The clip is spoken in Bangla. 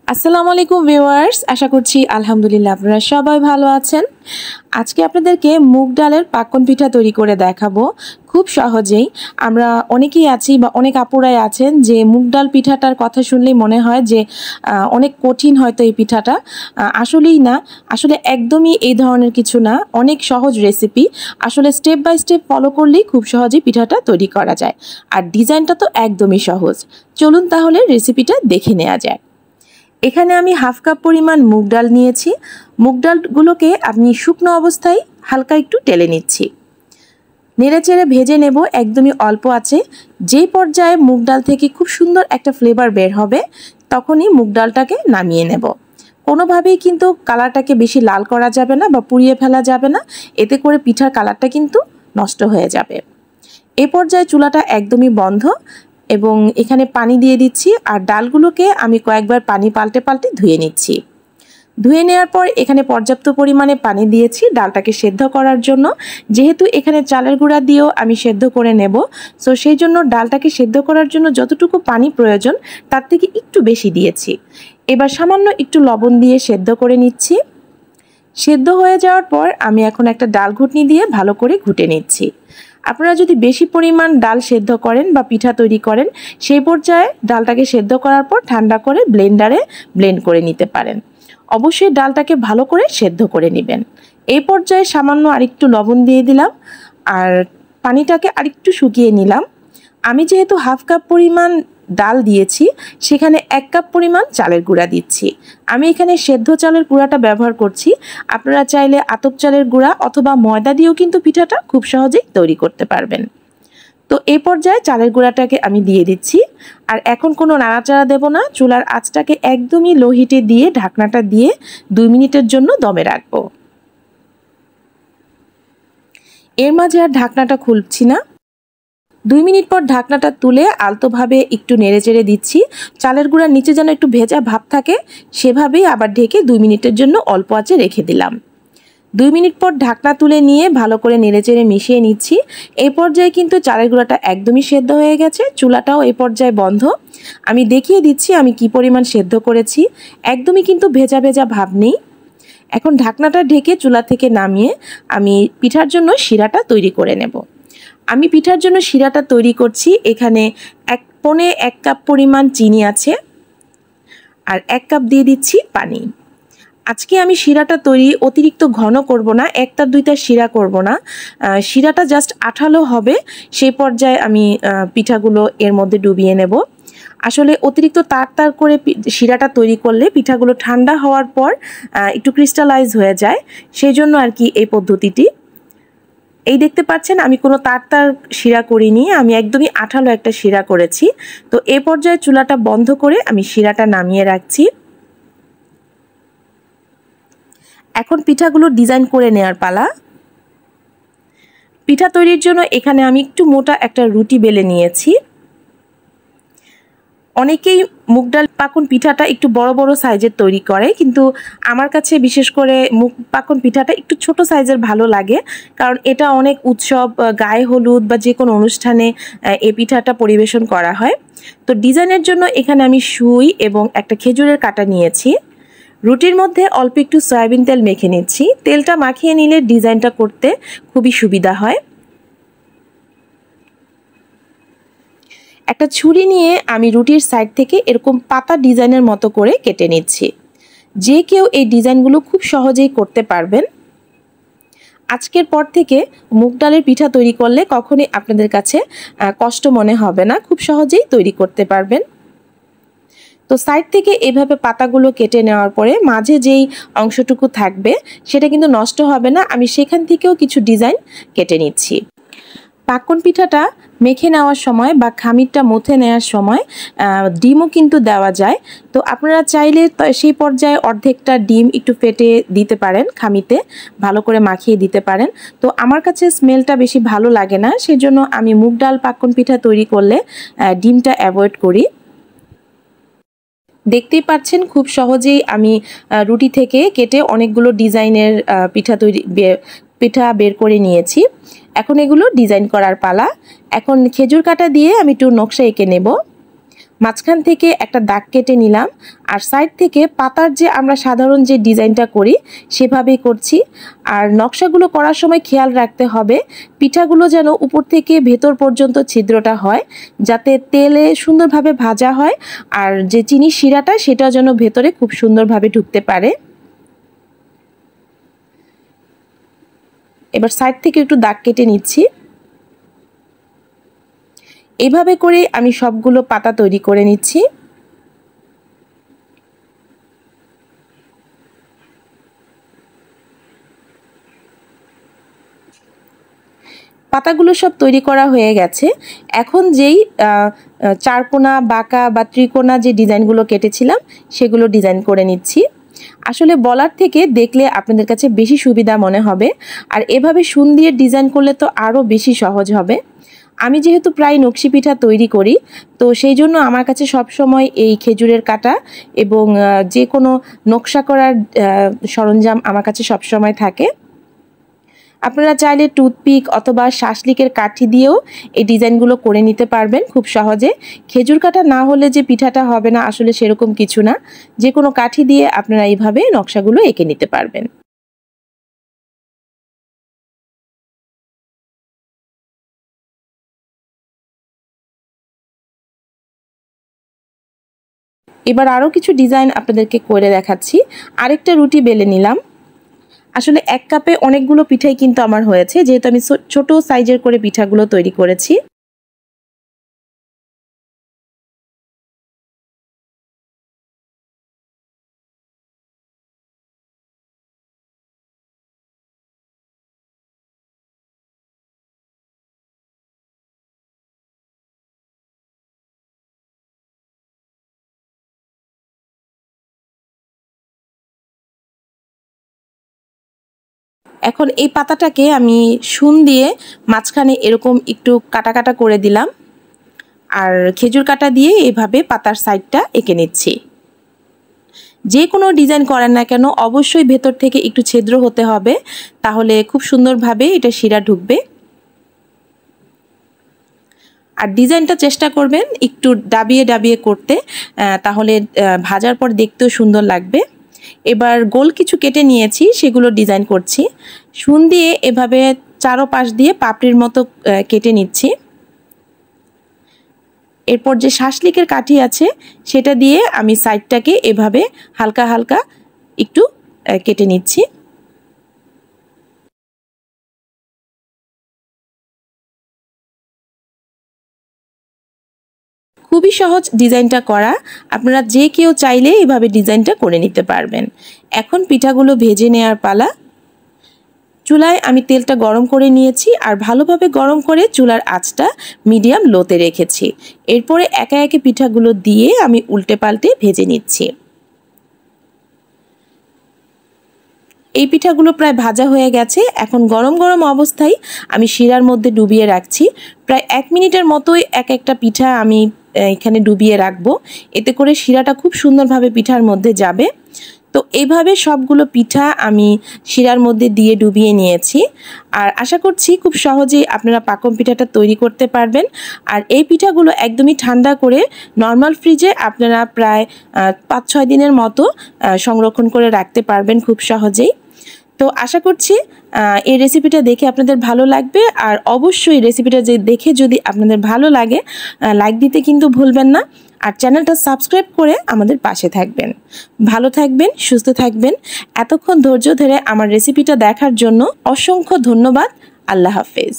আসসালামু আলাইকুম ভিউয়ার্স, আশা করছি আলহামদুলিল্লাহ আপনারা সবাই ভালো আছেন। আজকে আপনাদেরকে মুগ ডালের পাকন পিঠা তৈরি করে দেখাবো খুব সহজেই। আমরা অনেকেই আছি বা অনেক আপুরাই আছেন যে মুগ ডাল পিঠাটার কথা শুনলেই মনে হয় যে অনেক কঠিন হয়তো এই পিঠাটা। আসলেই না, আসলে একদমই এই ধরনের কিছু না, অনেক সহজ রেসিপি। আসলে স্টেপ বাই স্টেপ ফলো করলেই খুব সহজেই পিঠাটা তৈরি করা যায়, আর ডিজাইনটা তো একদমই সহজ। চলুন তাহলে রেসিপিটা দেখে নেওয়া যায়। এখানে আমি হাফ কাপ পরিমাণ মুগ ডাল নিয়েছি। মুগ ডালগুলোকে আমি শুকনো অবস্থায় হালকা একটু টেলে নিচ্ছি, নেড়েচেড়ে ভেজে নেব একদমই অল্প আছে। যেই পর্যায়ে মুগ ডাল থেকে খুব সুন্দর একটা ফ্লেভার বের হবে তখনই মুগ ডালটাকে নামিয়ে নেব। কোনোভাবেই কিন্তু কালারটাকে বেশি লাল করা যাবে না বা পুড়িয়ে ফেলা যাবে না, এতে করে পিঠার কালারটা কিন্তু নষ্ট হয়ে যাবে। এ পর্যায়ে চুলাটা একদমই বন্ধ এবং এখানে পানি দিয়ে দিচ্ছি, আর ডালগুলোকে আমি কয়েকবার পানি পাল্টে পাল্টে ধুয়ে নিচ্ছি। ধুয়ে নেওয়ার পর এখানে পর্যাপ্ত পরিমাণে পানি দিয়েছি ডালটাকে সেদ্ধ করার জন্য। যেহেতু এখানে চালের গুঁড়া দিয়েও আমি সেদ্ধ করে নেব, সো সেই জন্য ডালটাকে সেদ্ধ করার জন্য যতটুকু পানি প্রয়োজন তার থেকে একটু বেশি দিয়েছি। এবার সামান্য একটু লবণ দিয়ে সেদ্ধ করে নিচ্ছি। সেদ্ধ হয়ে যাওয়ার পর আমি এখন একটা ডাল ঘুটনি দিয়ে ভালো করে ঘুটে নিচ্ছি। আপনারা যদি বেশি পরিমাণ ডাল সেদ্ধ করেন বা পিঠা তৈরি করেন, সেই পর্যায়ে ডালটাকে সেদ্ধ করার পর ঠান্ডা করে ব্লেন্ডারে ব্লেন্ড করে নিতে পারেন। অবশ্যই ডালটাকে ভালো করে সেদ্ধ করে নেবেন। এই পর্যায়ে সামান্য আরেকটু লবণ দিয়ে দিলাম আর পানিটাকে আরেকটু শুকিয়ে নিলাম। আমি যেহেতু হাফ কাপ পরিমাণ ডাল দিয়েছি, সেখানে 1 কাপ পরিমাণ চালের গুঁড়া দিচ্ছি। আমি এখানে সেদ্ধ চালের গুঁড়াটা ব্যবহার করছি। আপনারা চাইলে আতপ চালের গুঁড়া অথবা ময়দা দিয়েও কিন্তু পিঠাটা খুব সহজেই তৈরি করতে পারবেন। তো এই পর্যায়ে চালের গুঁড়াটাকে আমি দিয়ে দিচ্ছি, আর এখন কোনো নাড়াচাড়া দেব না। চুলার আঁচটাকে একদমই লো হিটে দিয়ে ঢাকনাটা দিয়ে 2 মিনিটের জন্য দমে রাখবো। এর মাঝে আর ঢাকনাটা খুলছি না। 2 মিনিট পর ঢাকনাটা তুলে আলতোভাবে একটু নেড়েচেড়ে দিচ্ছি। চালের গুঁড়ার নিচে যেন একটু ভেজা ভাব থাকে, সেভাবেই আবার ঢেকে 2 মিনিটের জন্য অল্প আঁচে রেখে দিলাম। 2 মিনিট পর ঢাকনা তুলে নিয়ে ভালো করে নেড়েচেড়ে মিশিয়ে নিচ্ছি। এই পর্যায়ে কিন্তু চালের গুঁড়াটা একদমই সেদ্ধ হয়ে গেছে, চুলাটাও এই পর্যায়ে বন্ধ। আমি দেখিয়ে দিচ্ছি আমি কি পরিমাণ সেদ্ধ করেছি, একদমই কিন্তু ভেজা ভেজা ভাব নেই। এখন ঢাকনাটা ঢেকে চুলা থেকে নামিয়ে আমি পিঠার জন্য শিরাটা তৈরি করে নেব। আমি পিঠার জন্য শিরাটা তৈরি করছি। এখানে 1 কাপ পরিমাণ চিনি আছে আর 1 কাপ দিয়ে দিচ্ছি পানি। আজকে আমি শিরাটা তৈরি অতিরিক্ত ঘন করব না, 1টা 2টা শিরা করব না। শিরাটা জাস্ট আঠালো হবে, সেই পর্যায়ে আমি পিঠাগুলো এর মধ্যে ডুবিয়ে নেব। আসলে অতিরিক্ত তার করে শিরাটা তৈরি করলে পিঠাগুলো ঠান্ডা হওয়ার পর একটু ক্রিস্টালাইজ হয়ে যায়, সেই জন্য আর কি এই পদ্ধতিটি। এই দেখতে পাচ্ছেন আমি কোনো তার শিরা করিনি, আমি একদমই আঠালো একটা শিরা করেছি। তো এই পর্যায়ে চুলাটা বন্ধ করে আমি শিরাটা নামিয়ে রাখছি। এখন পিঠাগুলো ডিজাইন করে নেওয়ার পালা। পিঠা তৈরির জন্য এখানে আমি একটু মোটা একটা রুটি বেলে নিয়েছি। অনেকেই মুগ ডাল পাকন পিঠাটা একটু বড় বড় সাইজের তৈরি করে, কিন্তু আমার কাছে বিশেষ করে মুগ পাকন পিঠাটা একটু ছোট সাইজের ভালো লাগে, কারণ এটা অনেক উৎসব, গায়ে হলুদ বা যে কোনো অনুষ্ঠানে এই পিঠাটা পরিবেশন করা হয়। তো ডিজাইনের জন্য এখানে আমি সুই এবং একটা খেজুরের কাঁটা নিয়েছি। রুটির মধ্যে অল্প একটু সয়াবিন তেল মেখে নিচ্ছি। তেলটা মাখিয়ে নিলে ডিজাইনটা করতে খুবই সুবিধা হয়। একটা ছুরি নিয়ে আমি রুটির সাইড থেকে এরকম পাতা ডিজাইনের মতো করে কেটে নিচ্ছি। যে কেউ এই ডিজাইনগুলো খুব সহজেই করতে পারবেন। আজকের পর থেকে মুগ ডালের পিঠা তৈরি করলে কখনোই আপনাদের কাছে কষ্ট মনে হবে না, খুব সহজেই তৈরি করতে পারবেন। তো সাইড থেকে এভাবে পাতাগুলো কেটে নেওয়ার পরে মাঝে যেই অংশটুকু থাকবে সেটা কিন্তু নষ্ট হবে না, আমি সেখান থেকেও কিছু ডিজাইন কেটে নিচ্ছি। পাকন পিঠাটা মেখে নেওয়ার সময় বা খামিরটা মথে নেওয়ার সময় ডিমও কিন্তু দেওয়া যায়। তো আপনারা চাইলে সেই পর্যায়ে অর্ধেকটা ডিম একটু ফেটে দিতে পারেন, খামিতে ভালো করে মাখিয়ে দিতে পারেন। তো আমার কাছে স্মেলটা বেশি ভালো লাগে না, সেজন্য আমি মুগ ডাল পাকন পিঠা তৈরি করলে ডিমটা অ্যাভয়েড করি। দেখতেই পাচ্ছেন খুব সহজেই আমি রুটি থেকে কেটে অনেকগুলো ডিজাইনের পিঠা বের করে নিয়েছি। এখন এগুলো ডিজাইন করার পালা। এখন খেজুর কাঁটা দিয়ে আমি একটু নকশা এঁকে নেব। মাঝখান থেকে একটা দাগ কেটে নিলাম আর সাইড থেকে পাতার যে আমরা সাধারণ যে ডিজাইনটা করি সেভাবেই করছি। আর নকশাগুলো করার সময় খেয়াল রাখতে হবে পিঠাগুলো যেন উপর থেকে ভেতর পর্যন্ত ছিদ্রটা হয়, যাতে তেলে সুন্দরভাবে ভাজা হয় আর যে চিনির শিরাটা সেটা যেন ভেতরে খুব সুন্দরভাবে ঢুকতে পারে। এবার সাইড থেকে একটু দাগ কেটে নিচ্ছি। এইভাবে করে আমি সবগুলো পাতা তৈরি করে নিচ্ছি। পাতাগুলো সব তৈরি করা হয়ে গেছে। এখন যেই চারকোনা বাঁকা বা ত্রিকোণা যে ডিজাইনগুলো কেটেছিলাম সেগুলো ডিজাইন করে নিচ্ছি। আসলে বলার থেকে দেখলে আপনাদের কাছে বেশি সুবিধা মনে হবে, আর এভাবে সুন দিয়ে ডিজাইন করলে তো আরও বেশি সহজ হবে। আমি যেহেতু প্রায় নকশি পিঠা তৈরি করি, তো সেই জন্য আমার কাছে সবসময় এই খেজুরের কাঁটা এবং যে কোনো নকশা করার সরঞ্জাম আমার কাছে সবসময় থাকে। আপনারা চাইলে টুথপিক অথবা শাসলিকের কাঠি দিয়েও এই ডিজাইনগুলো করে নিতে পারবেন খুব সহজে। খেজুর কাটা না হলে যে পিঠাটা হবে না, আসলে সেরকম কিছু না। যে কোনো কাঠি দিয়ে আপনারা এইভাবে নকশাগুলো এঁকে নিতে পারবেন। এবার আরও কিছু ডিজাইন আপনাদেরকে করে দেখাচ্ছি। আরেকটা রুটি বেলে নিলাম। আসলে 1 কাপে অনেকগুলো পিঠাই কিন্তু আমার হয়েছে, যেহেতু আমি ছোট সাইজের করে পিঠাগুলো তৈরি করেছি। এখন এই পাতাটাকে আমি সুন দিয়ে মাঝখানে এরকম একটু কাটা কাটা করে দিলাম, আর খেজুর কাটা দিয়ে এভাবে পাতার সাইডটা এঁকে নিচ্ছি। যে কোনো ডিজাইন করেন না কেন অবশ্যই ভেতর থেকে একটু ছিদ্র হতে হবে, তাহলে খুব সুন্দরভাবে এটা শিরা ঢুকবে। আর ডিজাইনটা চেষ্টা করবেন একটু ডাবিয়ে ডাবিয়ে করতে, তাহলে ভাজার পর দেখতেও সুন্দর লাগবে। এবার গোল কিছু কেটে নিয়েছি, সেগুলো ডিজাইন করছি। সুন দিয়ে এভাবে চারোপাশ দিয়ে পাপড়ির মতো কেটে নিচ্ছি। এরপর যে শাসলিকের কাঠি আছে সেটা দিয়ে আমি সাইডটাকে এভাবে হালকা হালকা একটু কেটে নিচ্ছি। খুবই সহজ ডিজাইনটা করা, আপনারা যে কেউ চাইলে এভাবে ডিজাইনটা করে নিতে পারবেন। এখন পিঠাগুলো ভেজে নেওয়ার পালা। চুলায় আমি তেলটা গরম করে নিয়েছি আর ভালোভাবে গরম করে চুলার আঁচটা মিডিয়াম লোতে রেখেছি। এরপরে একে একে পিঠাগুলো দিয়ে আমি উল্টে পাল্টে ভেজে নিচ্ছি। এই পিঠাগুলো প্রায় ভাজা হয়ে গেছে। এখন গরম গরম অবস্থায় আমি শিরার মধ্যে ডুবিয়ে রাখছি। প্রায় 1 মিনিটের মতোই এক একটা পিঠা আমি এখানে ডুবিয়ে রাখবো, এতে করে শিরাটা খুব সুন্দরভাবে পিঠার মধ্যে যাবে। তো এইভাবে সবগুলো পিঠা আমি শিরার মধ্যে দিয়ে ডুবিয়ে নিয়েছি। আর আশা করছি খুব সহজেই আপনারা পাকন পিঠাটা তৈরি করতে পারবেন। আর এই পিঠাগুলো একদমই ঠান্ডা করে নর্মাল ফ্রিজে আপনারা প্রায় 5-6 দিনের মতো সংরক্ষণ করে রাখতে পারবেন খুব সহজেই। তো আশা করছি এই রেসিপিটা দেখে আপনাদের ভালো লাগবে। আর অবশ্যই রেসিপিটা দেখে যদি আপনাদের ভালো লাগে লাইক দিতে কিন্তু ভুলবেন না, আর চ্যানেলটা সাবস্ক্রাইব করে আমাদের পাশে থাকবেন। ভালো থাকবেন, সুস্থ থাকবেন। এতক্ষণ ধৈর্য ধরে আমার রেসিপিটা দেখার জন্য অসংখ্য ধন্যবাদ। আল্লাহ হাফেজ।